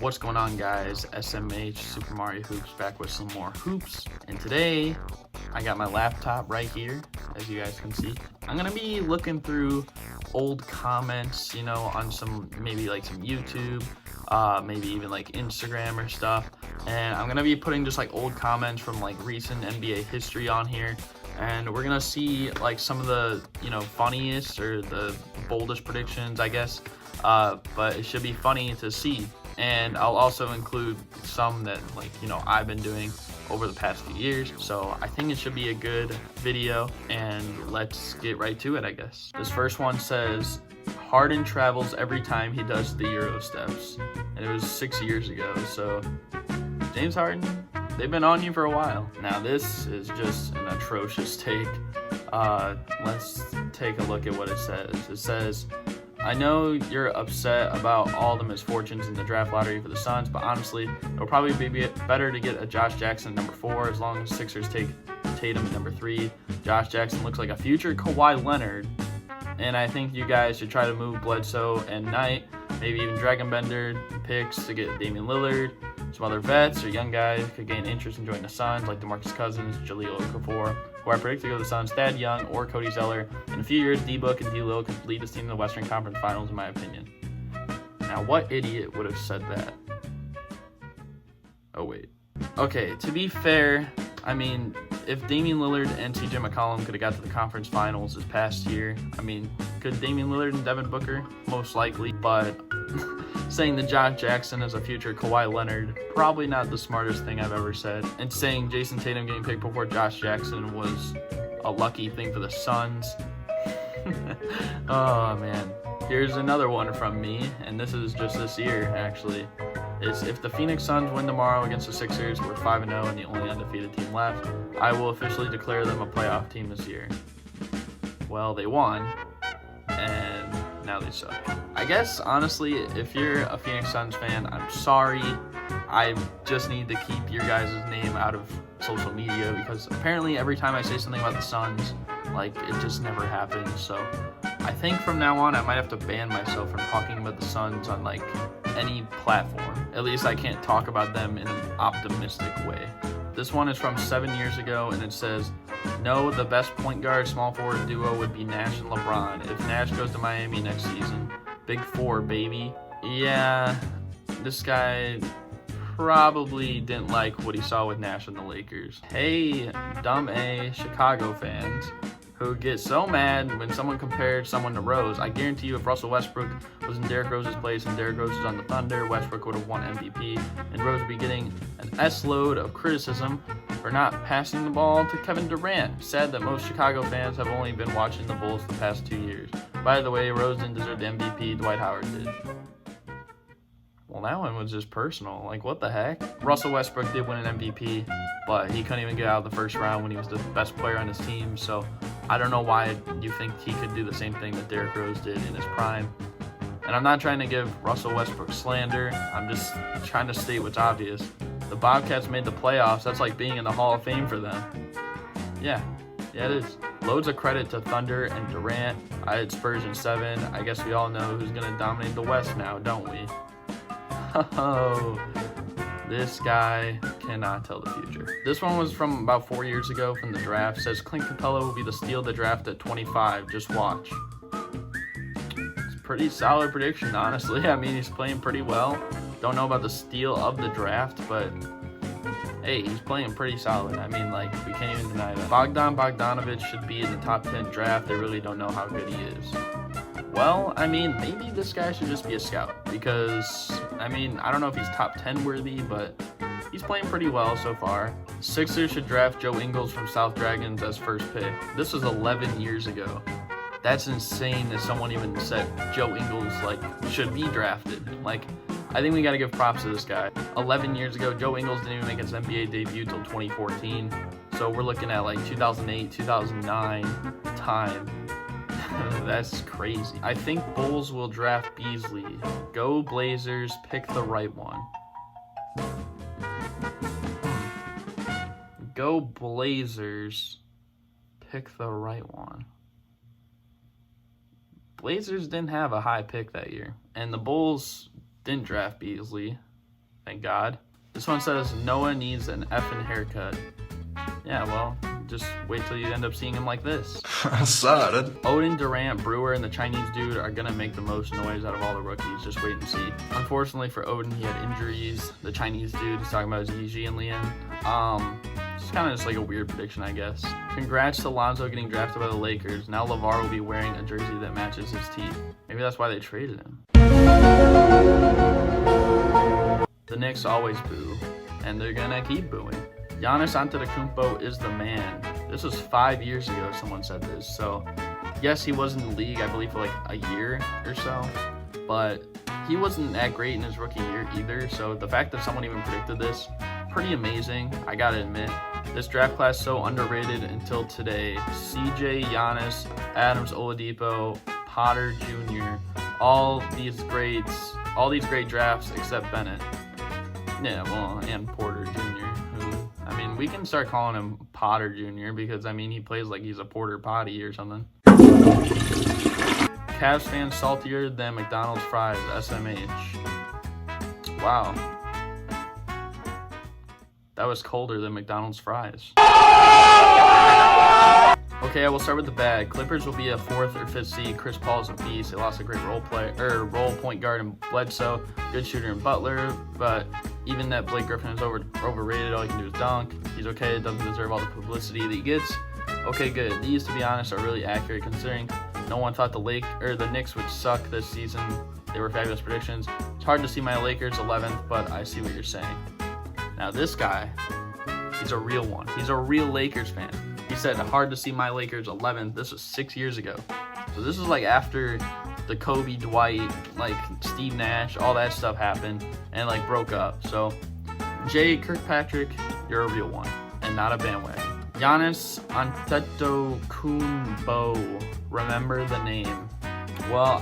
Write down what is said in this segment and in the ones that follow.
What's going on, guys? SMH Super Mario Hoops back with some more hoops, and today I got my laptop right here, as you guys can see. I'm gonna be looking through old comments, on some maybe like some YouTube, maybe even like Instagram or stuff, and I'm gonna be putting just like old comments from like recent NBA history on here, and we're gonna see like some of the funniest or the boldest predictions, I guess. But it should be funny to see, and I'll also include some that I've been doing over the past few years. So I think it should be a good video, and let's get right to it, I guess. This first one says Harden travels every time he does the Euro steps, and it was 6 years ago. So James Harden, they've been on you for a while. Now this is just an atrocious take. Let's take a look at what it says. It says, I know you're upset about all the misfortunes in the draft lottery for the Suns, but honestly, it'll probably be better to get a Josh Jackson number 4 as long as Sixers take Tatum at number 3. Josh Jackson looks like a future Kawhi Leonard, and I think you guys should try to move Bledsoe and Knight, maybe even Dragon Bender picks to get Damian Lillard. Some other vets or young guys could gain interest in joining the Suns, like DeMarcus Cousins, Jahlil Okafor, who I predict to go to the Suns, Thad Young, or Cody Zeller. In a few years, D-Book and D-Lil could lead this team in the Western Conference Finals, in my opinion. Now, what idiot would have said that? Oh, wait. Okay, to be fair, I mean, if Damian Lillard and CJ McCollum could have got to the conference finals this past year, I mean, could Damian Lillard and Devin Booker? Most likely, but saying that Josh Jackson is a future Kawhi Leonard, probably not the smartest thing I've ever said. And saying Jason Tatum getting picked before Josh Jackson was a lucky thing for the Suns. Oh, man. Here's another one from me, and this is just this year, actually. Is if the Phoenix Suns win tomorrow against the Sixers, we're 5-0 and the only undefeated team left, I will officially declare them a playoff team this year. Well, they won, and now they suck. I guess, honestly, if you're a Phoenix Suns fan, I'm sorry. I just need to keep your guys' name out of social media, because apparently every time I say something about the Suns, it just never happens. So I think from now on I might have to ban myself from talking about the Suns on any platform. At least I can't talk about them in an optimistic way. This one is from 7 years ago, and it says, no, the best point guard small forward duo would be Nash and LeBron if Nash goes to Miami next season. Big Four, baby. Yeah, this guy probably didn't like what he saw with Nash and the Lakers. Hey, dumb A Chicago fans who get so mad when someone compared someone to Rose. I guarantee you, if Russell Westbrook was in Derrick Rose's place and Derrick Rose was on the Thunder, Westbrook would have won MVP, and Rose would be getting an S-load of criticism for not passing the ball to Kevin Durant. Sad that most Chicago fans have only been watching the Bulls the past 2 years. By the way, Rose didn't deserve the MVP, Dwight Howard did. Well, that one was just personal. What the heck? Russell Westbrook did win an MVP, but he couldn't even get out of the first round when he was the best player on his team, so I don't know why you think he could do the same thing that Derrick Rose did in his prime. And I'm not trying to give Russell Westbrook slander. I'm just trying to state what's obvious. The Bobcats made the playoffs. That's like being in the Hall of Fame for them. Yeah, it is. Loads of credit to Thunder and Durant. I had Spurs in 7. I guess we all know who's going to dominate the West now, don't we? Oh, this guy cannot tell the future. This one was from about 4 years ago from the draft. It says Clint Capella will be the steal of the draft at 25. Just watch. It's a pretty solid prediction, honestly. I mean, he's playing pretty well. Don't know about the steal of the draft, but hey, he's playing pretty solid. I mean, we can't even deny that. Bogdan Bogdanovic should be in the top 10 draft. They really don't know how good he is. Well, I mean, maybe this guy should just be a scout, because, I mean, I don't know if he's top 10 worthy, but he's playing pretty well so far. Sixers should draft Joe Ingles from South Dragons as first pick. This was 11 years ago. That's insane that someone even said Joe Ingles, should be drafted. I think we got to give props to this guy. 11 years ago, Joe Ingles didn't even make his NBA debut till 2014. So we're looking at 2008, 2009 time. That's crazy. I think Bulls will draft Beasley. Go Blazers, pick the right one. Go Blazers, pick the right one. Blazers didn't have a high pick that year, and the Bulls didn't draft Beasley. Thank God. This one says Noah needs an effing haircut. Yeah, well, just wait till you end up seeing him like this. Sad. Odin, Durant, Brewer, and the Chinese dude are gonna make the most noise out of all the rookies. Just wait and see. Unfortunately for Odin, he had injuries. The Chinese dude is talking about his Yi and Lian. It's kind of just like a weird prediction, I guess. Congrats to Lonzo getting drafted by the Lakers. Now LeVar will be wearing a jersey that matches his teeth. Maybe that's why they traded him. The Knicks always boo, and they're gonna keep booing. Giannis Antetokounmpo is the man. This was 5 years ago someone said this. So yes, he was in the league, I believe, for like a year or so, but he wasn't that great in his rookie year either. So the fact that someone even predicted this, pretty amazing, I gotta admit. This draft class so underrated until today. CJ, Giannis, Adams, Oladipo, Potter Jr., all these great drafts except Bennett. Yeah, well, and Porter Jr., who, I mean, we can start calling him Potter Jr. because, I mean, he plays like he's a Porter Potty or something. Cavs fans saltier than McDonald's fries, SMH. Wow. That was colder than McDonald's fries. Okay, I will start with the bad. Clippers will be a 4th or 5th seed. Chris Paul is a beast. They lost a great role point guard in Bledsoe, good shooter in Butler, but even that Blake Griffin is overrated. All he can do is dunk. He's okay. Doesn't deserve all the publicity that he gets. Okay, good. These, to be honest, are really accurate considering no one thought the Knicks would suck this season. They were fabulous predictions. It's hard to see my Lakers 11th, but I see what you're saying. Now this guy, he's a real one. He's a real Lakers fan. He said, hard to see my Lakers 11th. This was 6 years ago. So this is like after the Kobe, Dwight, like Steve Nash, all that stuff happened and like broke up. So Jay Kirkpatrick, you're a real one and not a bandwagon. Giannis Antetokounmpo, remember the name. Well,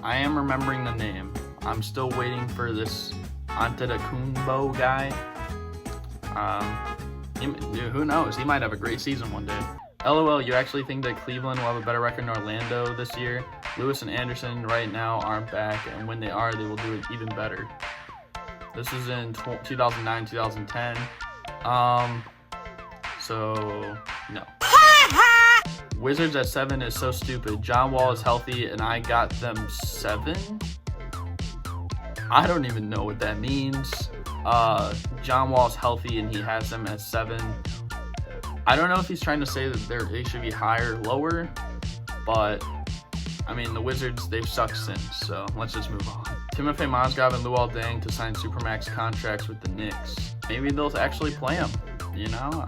I am remembering the name. I'm still waiting for this Antetokounmpo guy. Who knows? He might have a great season one day. LOL, you actually think that Cleveland will have a better record than Orlando this year? Lewis and Anderson right now aren't back, and when they are, they will do it even better. This is in 2009, 2010. So, no. Wizards at 7 is so stupid. John Wall is healthy, and I got them 7? I don't even know what that means. John Wall's healthy and he has them at 7. I don't know if he's trying to say that they should be higher or lower, but I mean, the Wizards, they've sucked since, so let's just move on. Timofey Mozgov and Luol Deng to sign Supermax contracts with the Knicks. Maybe they'll actually play them, you know?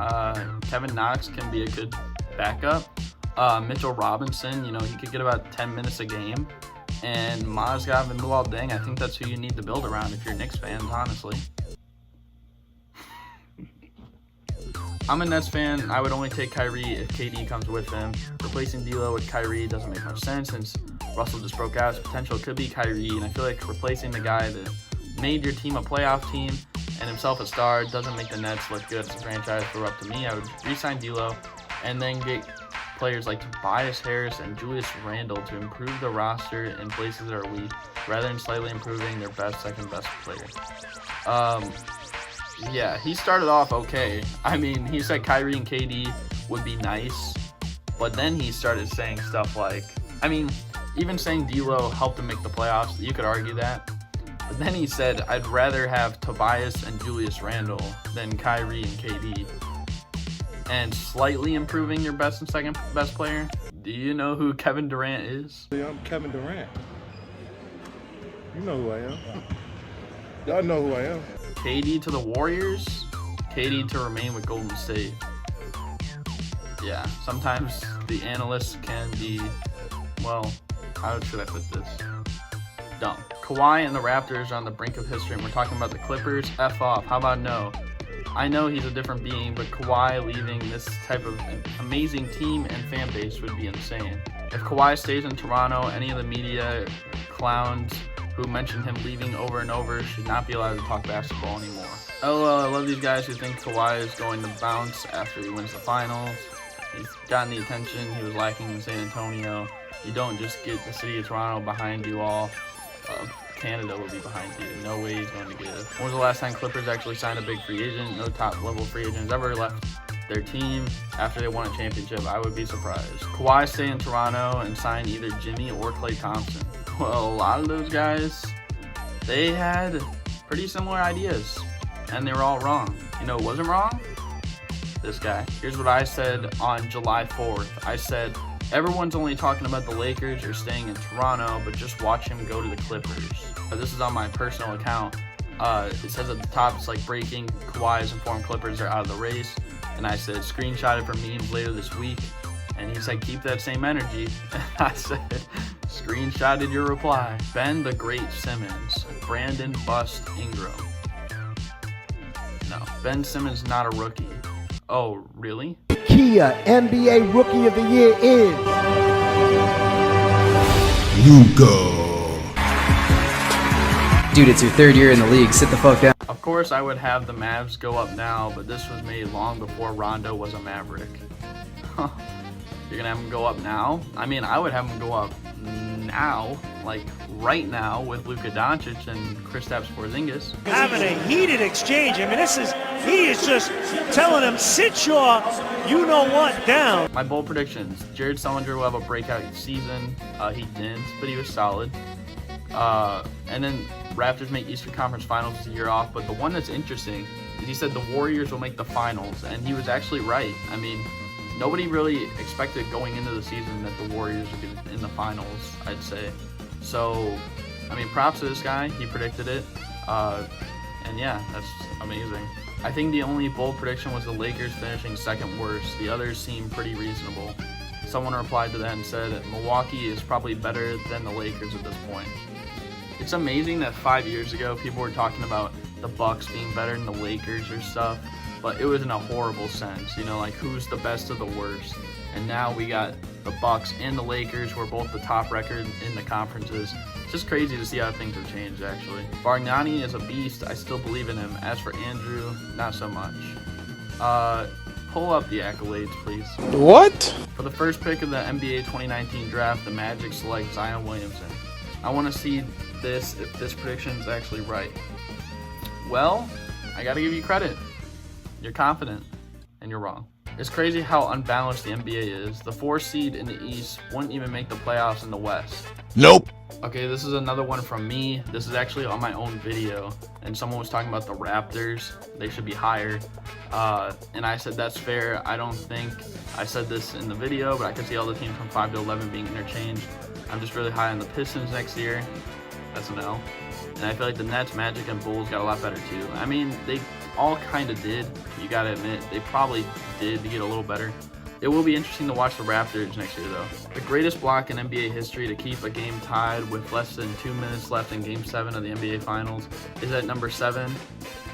Kevin Knox can be a good backup. Mitchell Robinson, you know, he could get about 10 minutes a game. And Mozgov and Luol Deng, I think that's who you need to build around if you're Knicks fans, honestly. I'm a Nets fan. I would only take Kyrie if KD comes with him. Replacing D'Lo with Kyrie doesn't make much sense since Russell just broke out. His potential could be Kyrie, and I feel like replacing the guy that made your team a playoff team and himself a star doesn't make the Nets look good as a franchise. If it were up to me, I would re-sign D'Lo and then get players like Tobias Harris and Julius Randle to improve the roster in places that are weak, rather than slightly improving their second best player. Yeah, he started off okay. I mean, he said Kyrie and KD would be nice, but then he started saying stuff like, I mean, even saying D'Lo helped him make the playoffs, you could argue that. But then he said, I'd rather have Tobias and Julius Randle than Kyrie and KD. And slightly improving your best and second best player. Do you know who Kevin Durant is? I'm Kevin Durant. You know who I am. Y'all know who I am. KD to the Warriors, KD to remain with Golden State. Yeah, sometimes the analysts can be, well, how should I put this? Dumb. Kawhi and the Raptors are on the brink of history, and we're talking about the Clippers. F off. How about no? I know he's a different being, but Kawhi leaving this type of amazing team and fan base would be insane. If Kawhi stays in Toronto, any of the media clowns who mentioned him leaving over and over should not be allowed to talk basketball anymore. LOL, I love these guys who think Kawhi is going to bounce after he wins the finals. He's gotten the attention he was lacking in San Antonio. You don't just get the city of Toronto behind you all. Canada will be behind you. No way he's going to give. When was the last time Clippers actually signed a big free agent? No top level free agents ever left their team after they won a championship. I would be surprised. Kawhi stay in Toronto and sign either Jimmy or Klay Thompson. Well, a lot of those guys, they had pretty similar ideas, and they were all wrong. You know, it wasn't wrong? This guy. Here's what I said on July 4th. I said, everyone's only talking about the Lakers or staying in Toronto, but just watch him go to the Clippers. This is on my personal account. It says at the top, it's like breaking, Kawhi has informed Clippers are out of the race. And I said, screenshotted for memes later this week. And he said, keep that same energy. And I said, screenshotted your reply. Ben the Great Simmons. Brandon Bust Ingram. No, Ben Simmons not a rookie. Oh, really? Kia NBA Rookie of the Year is Luka. Dude, it's your third year in the league. Sit the fuck down. Of course, I would have the Mavs go up now, but this was made long before Rondo was a Maverick. You're gonna have him go up now? I mean, I would have him go up now, like right now, with Luka Doncic and Kristaps Porzingis. Having a heated exchange. I mean, he is just telling him, sit your you-know-what down. My bold predictions. Jared Sullinger will have a breakout season. He didn't, but he was solid. And then Raptors make Eastern Conference Finals this year off, but the one that's interesting is he said the Warriors will make the finals, and he was actually right. I mean, nobody really expected going into the season that the Warriors would be in the finals, I'd say. So, I mean, props to this guy. He predicted it. And yeah, that's amazing. I think the only bold prediction was the Lakers finishing second worst. The others seem pretty reasonable. Someone replied to that and said Milwaukee is probably better than the Lakers at this point. It's amazing that 5 years ago people were talking about the Bucks being better than the Lakers or stuff, but it was in a horrible sense, you know, like who's the best of the worst. And now we got the Bucks and the Lakers, who are both the top record in the conferences. It's just crazy to see how things have changed, actually. Bargnani is a beast. I still believe in him. As for Andrew, not so much. Pull up the accolades, please. What? For the first pick of the NBA 2019 draft, the Magic select Zion Williamson. I want to see this if this prediction is actually right. Well, I got to give you credit. You're confident, and you're wrong. It's crazy how unbalanced the NBA is. The 4 seed in the East wouldn't even make the playoffs in the West. Nope. Okay, this is another one from me. This is actually on my own video, and someone was talking about the Raptors. They should be higher. And I said that's fair. I don't think I said this in the video, but I could see all the teams from 5 to 11 being interchanged. I'm just really high on the Pistons next year. That's a no. And I feel like the Nets, Magic, and Bulls got a lot better too. I mean, they all kind of did. You got to admit, they probably did to get a little better. It will be interesting to watch the Raptors next year, though. The greatest block in NBA history to keep a game tied with less than 2 minutes left in Game 7 of the NBA Finals is at number 7.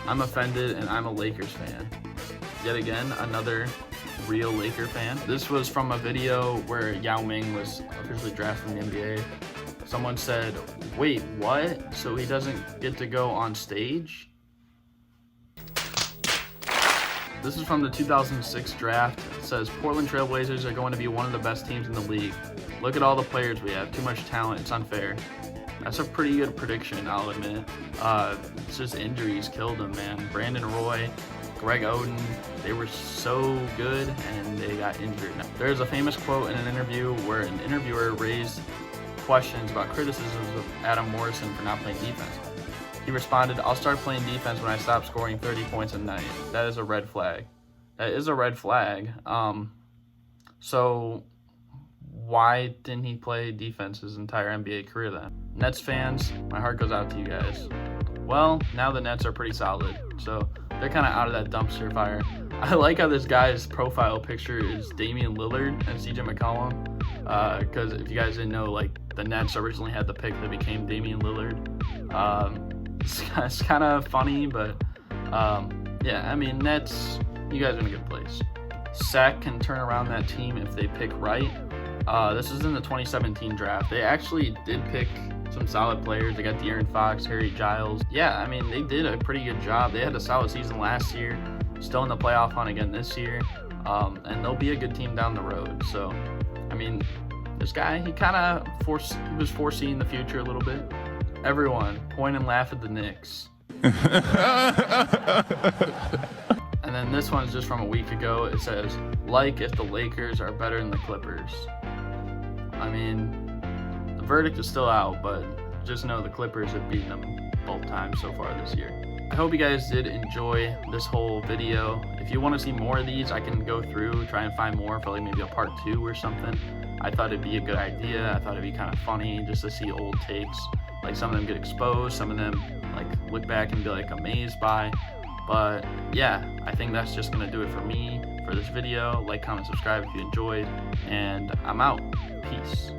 I'm offended, and I'm a Lakers fan. Yet again, another real Laker fan. This was from a video where Yao Ming was officially drafted in the NBA. Someone said, wait, what? So he doesn't get to go on stage? This is from the 2006 draft. It says, Portland Trail Blazers are going to be one of the best teams in the league. Look at all the players we have. Too much talent. It's unfair. That's a pretty good prediction, I'll admit. It's just injuries killed them, man. Brandon Roy, Greg Oden, they were so good and they got injured. There's a famous quote in an interview where an interviewer raised questions about criticisms of Adam Morrison for not playing defense. He responded, I'll start playing defense when I stop scoring 30 points a night. That is a red flag. That is a red flag. So why didn't he play defense his entire NBA career then? Nets fans, my heart goes out to you guys. Well, now the Nets are pretty solid, so they're kind of out of that dumpster fire. I like how this guy's profile picture is Damian Lillard and CJ McCollum, because if you guys didn't know, like, the Nets originally had the pick that became Damian Lillard. It's kind of funny, but yeah, I mean, Nets, you guys are in a good place. Sac can turn around that team if they pick right. This is in the 2017 draft. They actually did pick some solid players. They got De'Aaron Fox, Harry Giles. Yeah, I mean, they did a pretty good job. They had a solid season last year, still in the playoff hunt again this year, and they'll be a good team down the road. So, I mean, this guy, he kind of was foreseeing the future a little bit. Everyone, point and laugh at the Knicks. And then this one's just from a week ago. It says, like if the Lakers are better than the Clippers. I mean, the verdict is still out, but just know the Clippers have beaten them both times so far this year. I hope you guys did enjoy this whole video. If you want to see more of these, I can go through, try and find more for like maybe a part 2 or something. I thought it'd be a good idea. I thought it'd be kind of funny just to see old takes. Like some of them get exposed, some of them like look back and be like amazed by. But yeah, I think that's just gonna do it for me for this video. Like, comment, subscribe if you enjoyed, and I'm out. Peace.